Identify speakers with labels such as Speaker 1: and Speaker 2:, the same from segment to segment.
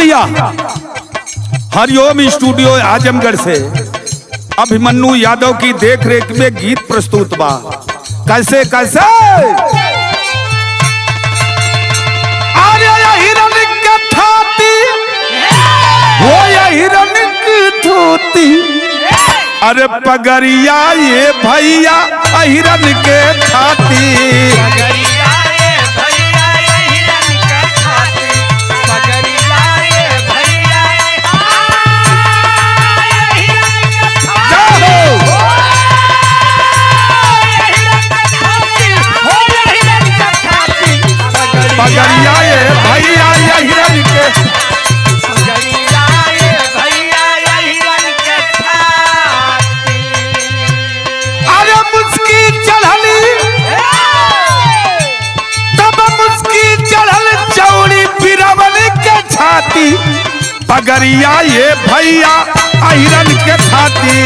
Speaker 1: भैया हरिओम स्टूडियो आजमगढ़ से अभिमन्यु यादव की देखरेख में गीत प्रस्तुत बा। कैसे कैसे अरे हिरण के थाती वो हिरण की धोती, अरे पगरिया ये भैया हिरण के थाती। पगरिया ये भैया हिरण के, अरे मुस्की चढ़ली तब मुस्की चढ़ल चौड़ी बिरवल के छाती, पगरिया ये भैया हिरण के छाती।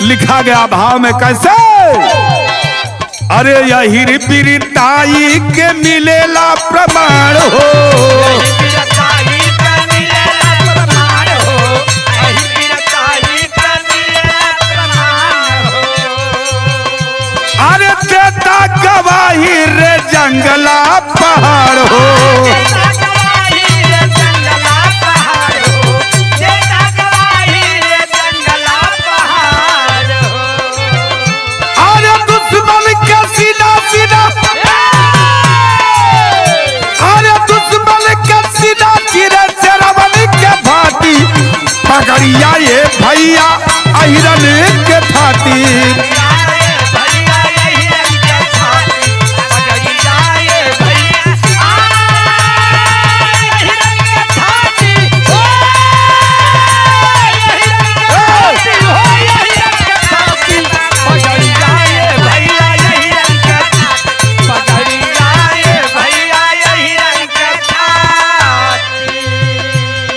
Speaker 1: लिखा गया भाव में कैसे, अरे यही पीड़िताई के मिलेला प्रमाण हो, अरे देता गवाही रे जंगला पहाड़ हो, पगरिया ये भैया हिरण के थाती।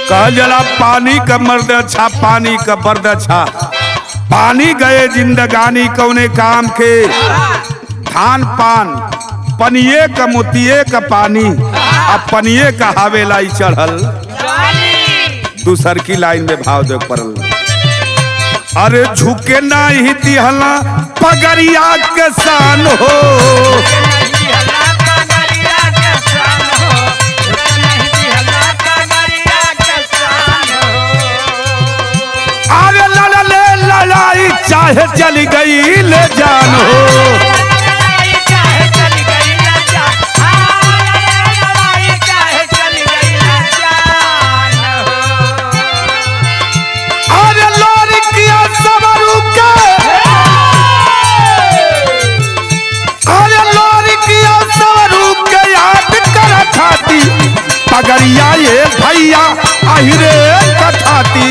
Speaker 1: कह जला पानी का मर्द अच्छा पानी का बर्द अच्छा, पानी गए जिंदगानी कौने काम के, खान पान पनिए का मोतिये का पानी, अब पनिए का हावेला चढ़ल। दूसर की लाइन में भाव दे पड़ल, अरे झुके नहीं दिहला पगरिया के शान हो, लड़ाई चाहे चली गई ले जान हो, अरे लोरी किया सवरू के, अरे लोरी किया सवरू के याद कर खाती, पगरिया ये भैया हिरे कथाती।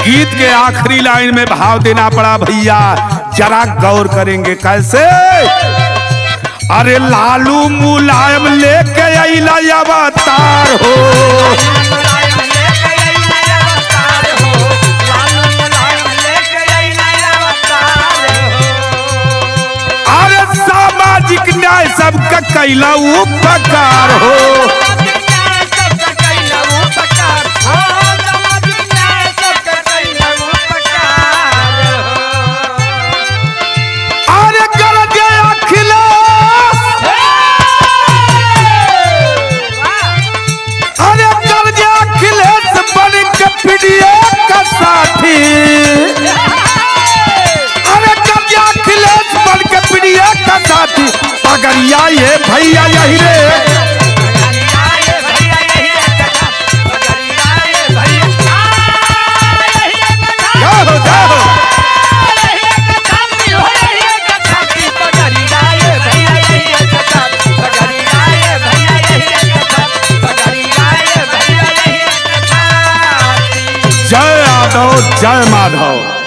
Speaker 1: गीत के आखिरी लाइन में भाव देना पड़ा भैया, जरा गौर करेंगे कैसे, अरे लालू मुलायम लेके अइला अवतार हो, अरे सामाजिक न्याय सबका कैला उपकार हो, अरे अरे कब्जा अखिलेश बन के प्रिय का साथी पगड़िया ये भैया यही रे। जाओ जाओ जय यादव जय माधव।